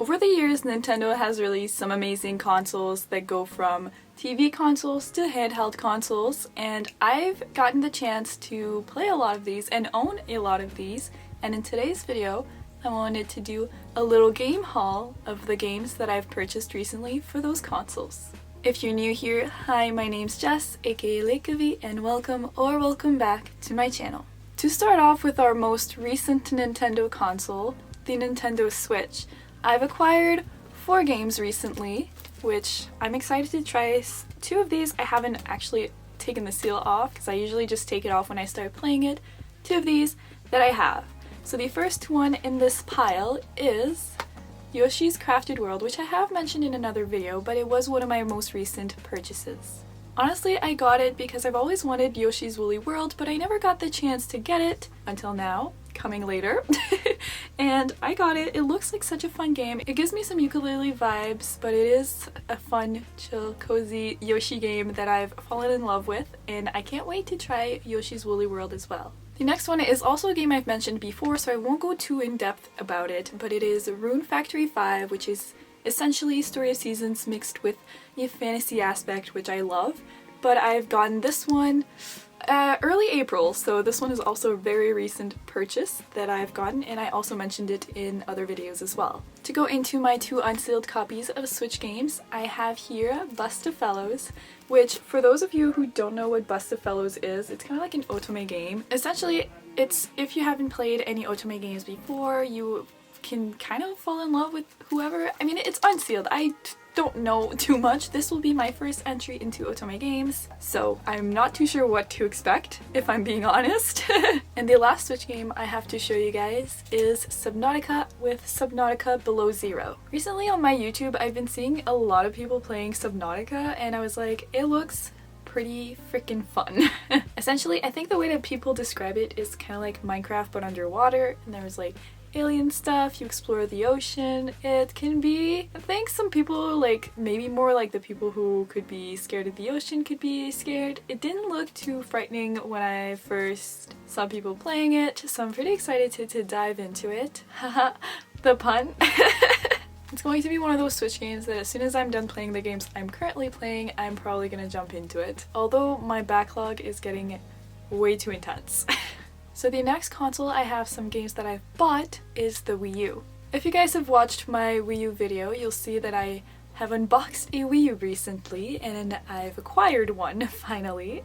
Over the years, Nintendo has released some amazing consoles that go from TV consoles to handheld consoles, and I've gotten the chance to play a lot of these and own a lot of these, and in today's video I wanted to do a little game haul of the games that I've purchased recently for those consoles. If you're new here, hi, my name's Jess, aka Lakevi, and welcome back to my channel. To start off with our most recent Nintendo console, the Nintendo Switch, I've acquired 4 games recently, which I'm excited to try. 2 of these I haven't actually taken the seal off because I usually just take it off when I start playing it. 2 of these that I have. So the first one in this pile is Yoshi's Crafted World, which I have mentioned in another video, but it was one of my most recent purchases. Honestly, I got it because I've always wanted Yoshi's Woolly World, but I never got the chance to get it until now, coming later. And I got it. It looks like such a fun game. It gives me some ukulele vibes, but it is a fun, chill, cozy Yoshi game that I've fallen in love with, and I can't wait to try Yoshi's Woolly World as well. The next one is also a game I've mentioned before, so I won't go too in-depth about it, but it is Rune Factory 5, which is essentially Story of Seasons mixed with a fantasy aspect, which I love. But I've gotten this one early April, so this one is also a very recent purchase that I've gotten, and I also mentioned it in other videos as well. To go into my 2 unsealed copies of Switch games, I have here Bust of Fellows, which for those of you who don't know what Bust of Fellows is, it's kind of like an otome game. Essentially, it's if you haven't played any otome games before, you can kind of fall in love with whoever. I mean, it's unsealed. I don't know too much. This will be my first entry into otome games, so I'm not too sure what to expect, if I'm being honest. And the last Switch game I have to show you guys is Subnautica with Subnautica Below Zero. Recently on my YouTube, I've been seeing a lot of people playing Subnautica, and I was like, it looks pretty freaking fun. Essentially, I think the way that people describe it is kind of like Minecraft but underwater, and there's like alien stuff, you explore the ocean. It can be, I think some people, like maybe more like the people who could be scared of the ocean could be scared. It didn't look too frightening when I first saw people playing it, so I'm pretty excited to dive into it. Haha, the pun. It's going to be one of those Switch games that as soon as I'm done playing the games I'm currently playing, I'm probably gonna jump into it. Although my backlog is getting way too intense. So the next console I have some games that I've bought is the Wii U. If you guys have watched my Wii U video, you'll see that I have unboxed a Wii U recently, and I've acquired one, finally.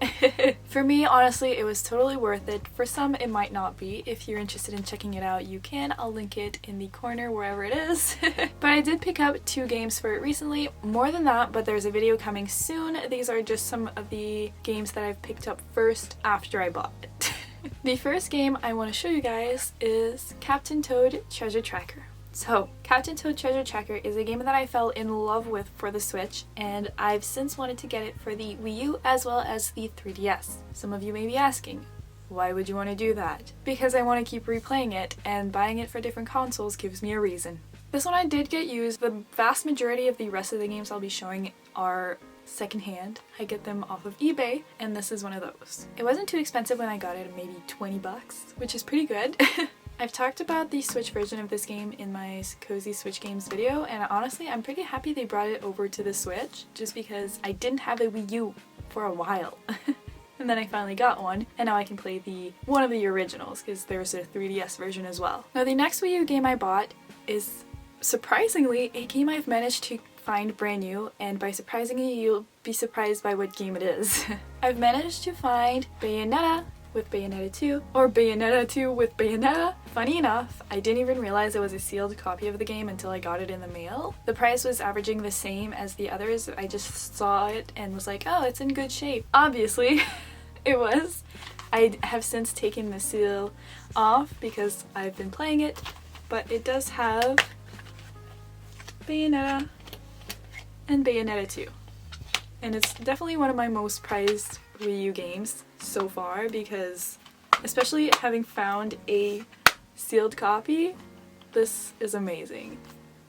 For me, honestly, it was totally worth it. For some, it might not be. If you're interested in checking it out, you can. I'll link it in the corner wherever it is. But I did pick up 2 games for it recently. More than that, but there's a video coming soon. These are just some of the games that I've picked up first after I bought it. The first game I want to show you guys is Captain Toad Treasure Tracker. So, Captain Toad Treasure Tracker is a game that I fell in love with for the Switch, and I've since wanted to get it for the Wii U as well as the 3DS. Some of you may be asking, why would you want to do that? Because I want to keep replaying it, and buying it for different consoles gives me a reason. This one I did get used. The vast majority of the rest of the games I'll be showing are secondhand. I get them off of eBay, and this is one of those. It wasn't too expensive when I got it, maybe 20 bucks, which is pretty good. I've talked about the Switch version of this game in my Cozy Switch Games video, and honestly I'm pretty happy they brought it over to the Switch, just because I didn't have a Wii U for a while. And then I finally got one, and now I can play one of the originals, because there's a 3DS version as well. Now the next Wii U game I bought is, surprisingly, a game I've managed to find brand new, and by surprisingly you'll be surprised by what game it is. I've managed to find Bayonetta with Bayonetta 2, or Bayonetta 2 with Bayonetta. Funny enough, I didn't even realize it was a sealed copy of the game until I got it in the mail. The price was averaging the same as the others. I just saw it and was like, oh, it's in good shape. Obviously, it was. I have since taken the seal off because I've been playing it, but it does have Bayonetta and Bayonetta 2. And it's definitely one of my most prized Wii U games so far, because especially having found a sealed copy, this is amazing.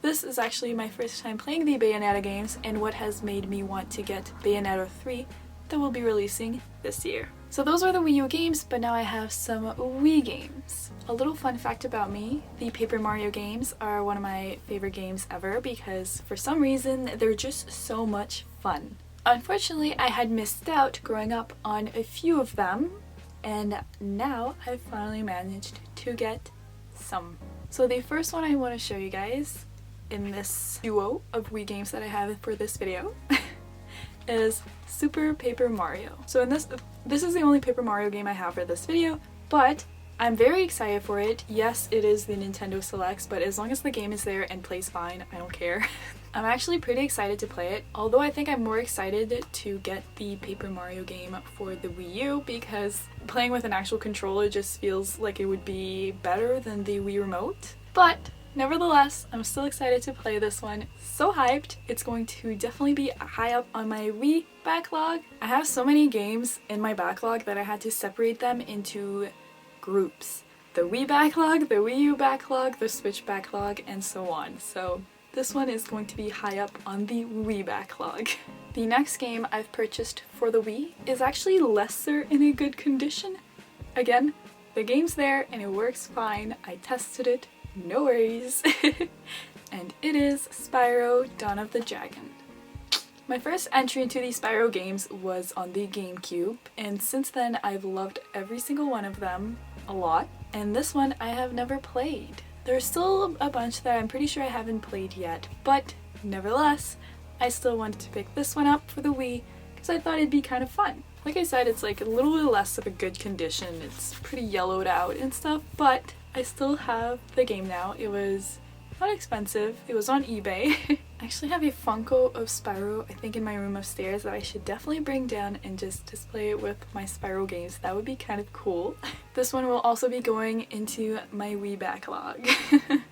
This is actually my first time playing the Bayonetta games, and what has made me want to get Bayonetta 3 that will be releasing this year. So those are the Wii U games, but now I have some Wii games. A little fun fact about me, the Paper Mario games are one of my favorite games ever because for some reason they're just so much fun. Unfortunately, I had missed out growing up on a few of them, and now I've finally managed to get some. So the first one I want to show you guys in this duo of Wii games that I have for this video is Super Paper Mario. So in this is the only Paper Mario game I have for this video, but I'm very excited for it. Yes, it is the Nintendo Selects, but as long as the game is there and plays fine, I don't care. I'm actually pretty excited to play it, although I think I'm more excited to get the Paper Mario game for the Wii U because playing with an actual controller just feels like it would be better than the Wii Remote. But nevertheless, I'm still excited to play this one. So hyped. It's going to definitely be high up on my Wii backlog. I have so many games in my backlog that I had to separate them into groups. The Wii backlog, the Wii U backlog, the Switch backlog, and so on. So this one is going to be high up on the Wii backlog. The next game I've purchased for the Wii is actually lesser in a good condition. Again, the game's there and it works fine. I tested it, no worries. And it is Spyro Dawn of the Dragon. My first entry into the Spyro games was on the Gamecube, and since then I've loved every single one of them a lot, and this one I have never played. There's still a bunch that I'm pretty sure I haven't played yet, but nevertheless, I still wanted to pick this one up for the Wii because I thought it'd be kind of fun. Like I said, it's like a little bit less of a good condition, it's pretty yellowed out and stuff, but I still have the game now. It was not expensive, it was on eBay. I actually have a Funko of Spyro, I think in my room upstairs, that I should definitely bring down and just display it with my Spyro games. That would be kind of cool. This one will also be going into my Wii backlog.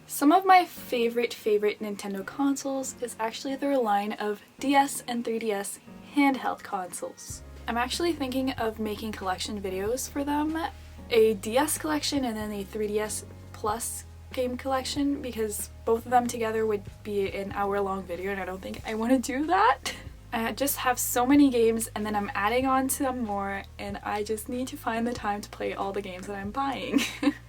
Some of my favorite Nintendo consoles is actually their line of DS and 3DS handheld consoles. I'm actually thinking of making collection videos for them. A DS collection and then a 3DS Plus game collection, because both of them together would be an hour-long video and I don't think I want to do that. I just have so many games and then I'm adding on some more and I just need to find the time to play all the games that I'm buying.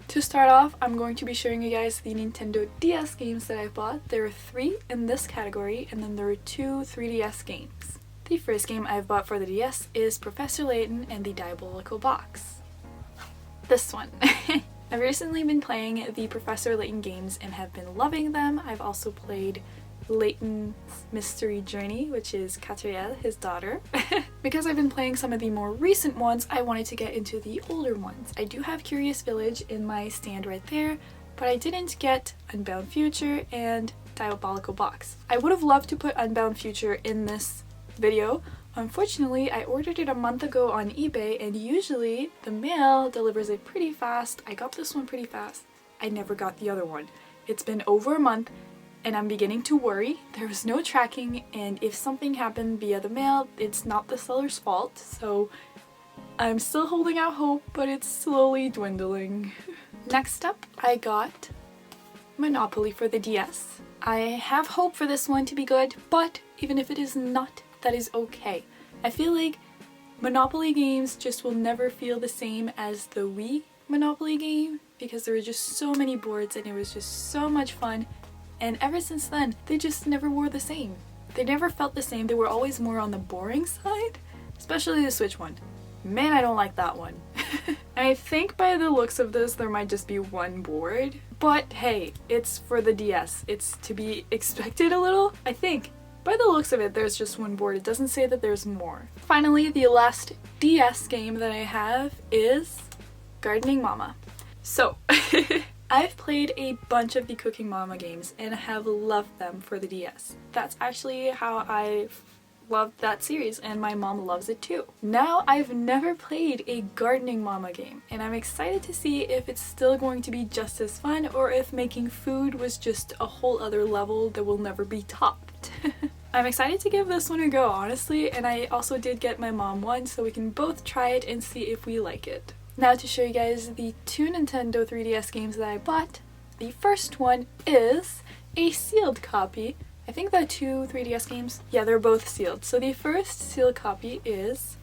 To start off, I'm going to be showing you guys the Nintendo DS games that I've bought. There are 3 in this category and then there are 2 3DS games. The first game I've bought for the DS is Professor Layton and the Diabolical Box. This one. I've recently been playing the Professor Layton games and have been loving them. I've also played Layton's Mystery Journey, which is Catriel, his daughter. Because I've been playing some of the more recent ones, I wanted to get into the older ones. I do have Curious Village in my stand right there, but I didn't get Unbound Future and Diabolical Box. I would have loved to put Unbound Future in this video. Unfortunately, I ordered it a month ago on eBay and usually the mail delivers it pretty fast. I got this one pretty fast. I never got the other one. It's been over a month and I'm beginning to worry. There was no tracking and if something happened via the mail, it's not the seller's fault. So I'm still holding out hope, but it's slowly dwindling. Next up, I got Monopoly for the DS. I have hope for this one to be good, but even if it is not, that is okay. I feel like Monopoly games just will never feel the same as the Wii Monopoly game because there were just so many boards and it was just so much fun, and ever since then they just never were the same. They never felt the same. They were always more on the boring side, especially the Switch one. Man, I don't like that one. I think by the looks of this there might just be one board, but hey, it's for the DS. It's to be expected a little, I think. By the looks of it, there's just one board. It doesn't say that there's more. Finally, the last DS game that I have is Gardening Mama. So, I've played a bunch of the Cooking Mama games and have loved them for the DS. That's actually how I loved that series, and my mom loves it too. Now, I've never played a Gardening Mama game, and I'm excited to see if it's still going to be just as fun or if making food was just a whole other level that will never be topped. I'm excited to give this one a go, honestly, and I also did get my mom one so we can both try it and see if we like it. Now to show you guys the 2 Nintendo 3DS games that I bought. The first one is a sealed copy. I think the 2 3DS games, yeah, they're both sealed. So the first sealed copy is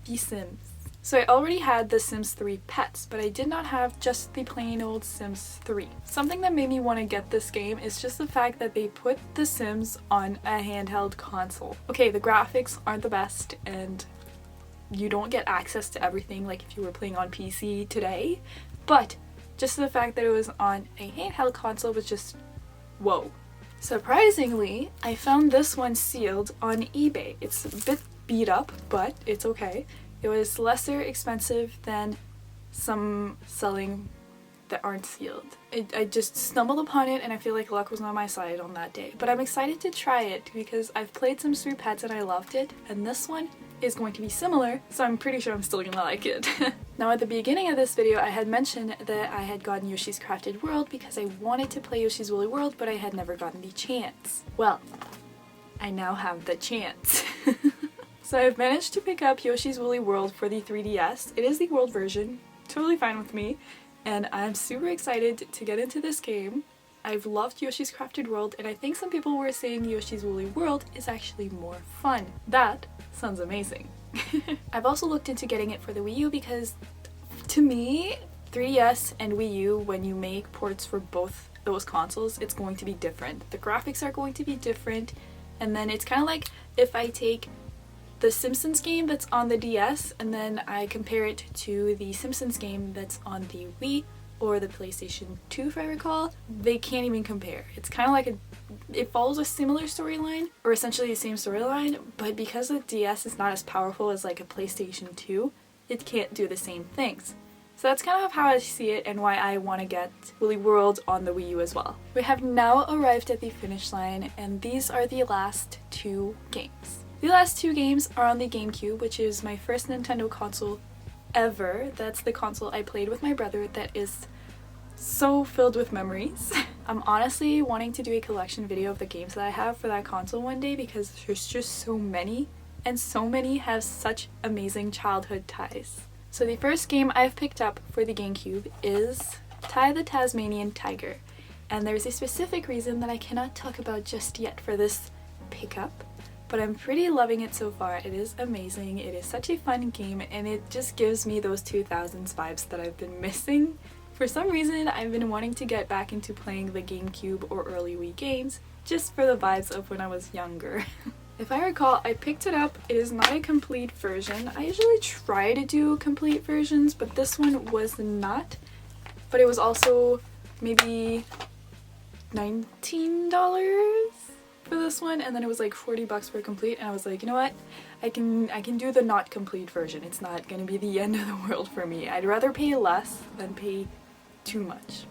The Sims. So I already had the Sims 3 Pets, but I did not have just the plain old Sims 3. Something that made me want to get this game is just the fact that they put The Sims on a handheld console. Okay, the graphics aren't the best and you don't get access to everything like if you were playing on PC today, but just the fact that it was on a handheld console was just whoa. Surprisingly, I found this one sealed on eBay. It's a bit beat up, but it's okay. It was lesser expensive than some selling that aren't sealed. I just stumbled upon it and I feel like luck was on my side on that day. But I'm excited to try it because I've played Sims 3 Pets and I loved it, and this one is going to be similar, so I'm pretty sure I'm still gonna like it. Now at the beginning of this video I had mentioned that I had gotten Yoshi's Crafted World because I wanted to play Yoshi's Woolly World, but I had never gotten the chance. Well, I now have the chance. So I've managed to pick up Yoshi's Woolly World for the 3DS. It is the world version, totally fine with me, and I'm super excited to get into this game. I've loved Yoshi's Crafted World, and I think some people were saying Yoshi's Woolly World is actually more fun. That sounds amazing. I've also looked into getting it for the Wii U because, to me, 3DS and Wii U, when you make ports for both those consoles, it's going to be different. The graphics are going to be different, and then it's kind of like if I take the Simpsons game that's on the DS and then I compare it to the Simpsons game that's on the Wii or the PlayStation 2, if I recall, they can't even compare. It's kind of like it follows a similar storyline, or essentially the same storyline, but because the DS is not as powerful as like a PlayStation 2, it can't do the same things. So that's kind of how I see it and why I want to get Woolly World on the Wii U as well. We have now arrived at the finish line, and these are the last two games. The last two games are on the Gamecube, which is my first Nintendo console ever. That's the console I played with my brother that is so filled with memories. I'm honestly wanting to do a collection video of the games that I have for that console one day because there's just so many, and so many have such amazing childhood ties. So the first game I've picked up for the Gamecube is Ty the Tasmanian Tiger, and there's a specific reason that I cannot talk about just yet for this pickup, but I'm pretty loving it so far. It is amazing, it is such a fun game, and it just gives me those 2000s vibes that I've been missing. For some reason, I've been wanting to get back into playing the Gamecube or early Wii games, just for the vibes of when I was younger. If I recall, I picked it up. It is not a complete version. I usually try to do complete versions, but this one was not. But it was also maybe $19 for this one, and then it was like $40 for complete, and I was like, you know what, I can do the not complete version. It's not gonna be the end of the world for me. I'd rather pay less than pay too much.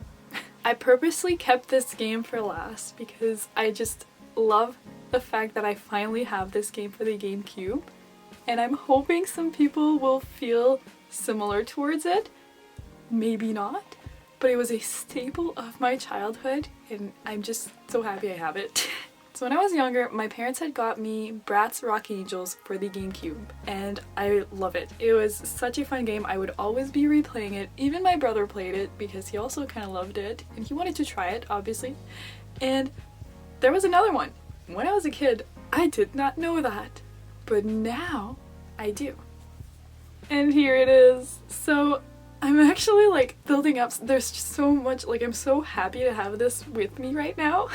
I purposely kept this game for last because I just love the fact that I finally have this game for the GameCube, and I'm hoping some people will feel similar towards it. Maybe not, but it was a staple of my childhood, and I'm just so happy I have it. So when I was younger, my parents had got me Bratz Rock Angels for the GameCube, and I love it. It was such a fun game. I would always be replaying it. Even my brother played it because he also kind of loved it, and he wanted to try it, obviously. And there was another one. When I was a kid, I did not know that, but now I do. And here it is. So I'm actually like building up. There's just so much, like I'm so happy to have this with me right now.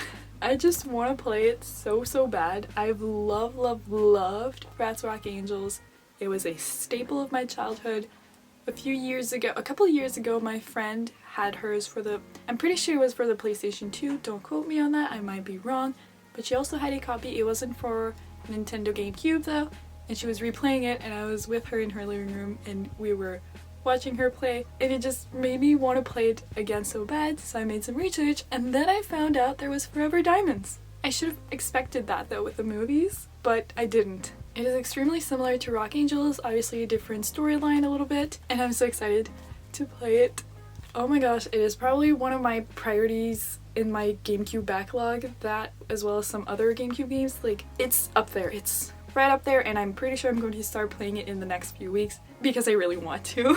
I just want to play it so bad. I've loved Bratz Rock Angels. It was a staple of my childhood. A couple of years ago, my friend had hers for the, I'm pretty sure it was for the PlayStation 2, don't quote me on that, I might be wrong, but she also had a copy. It wasn't for Nintendo GameCube though, and she was replaying it, and I was with her in her living room, and we were watching her play, and it just made me want to play it again so bad, so I made some research, and then I found out there was Forever Diamonds. I should have expected that though with the movies, but I didn't. It is extremely similar to Rock Angels, obviously a different storyline a little bit, and I'm so excited to play it. Oh my gosh, it is probably one of my priorities in my GameCube backlog, that as well as some other GameCube games. Like, it's up there, it's right up there, and I'm pretty sure I'm going to start playing it in the next few weeks because I really want to.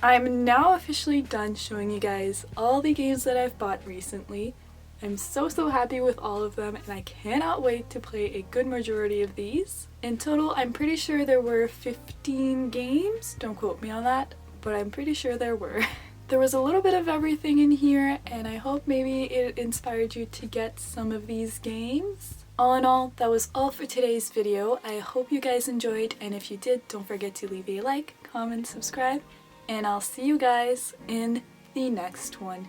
I'm now officially done showing you guys all the games that I've bought recently, I'm so happy with all of them, and I cannot wait to play a good majority of these. In total, I'm pretty sure there were 15 games. Don't quote me on that, but I'm pretty sure there were. There was a little bit of everything in here, and I hope maybe it inspired you to get some of these games. All in all, that was all for today's video. I hope you guys enjoyed, and if you did, don't forget to leave a like, comment, subscribe, and I'll see you guys in the next one.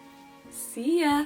See ya!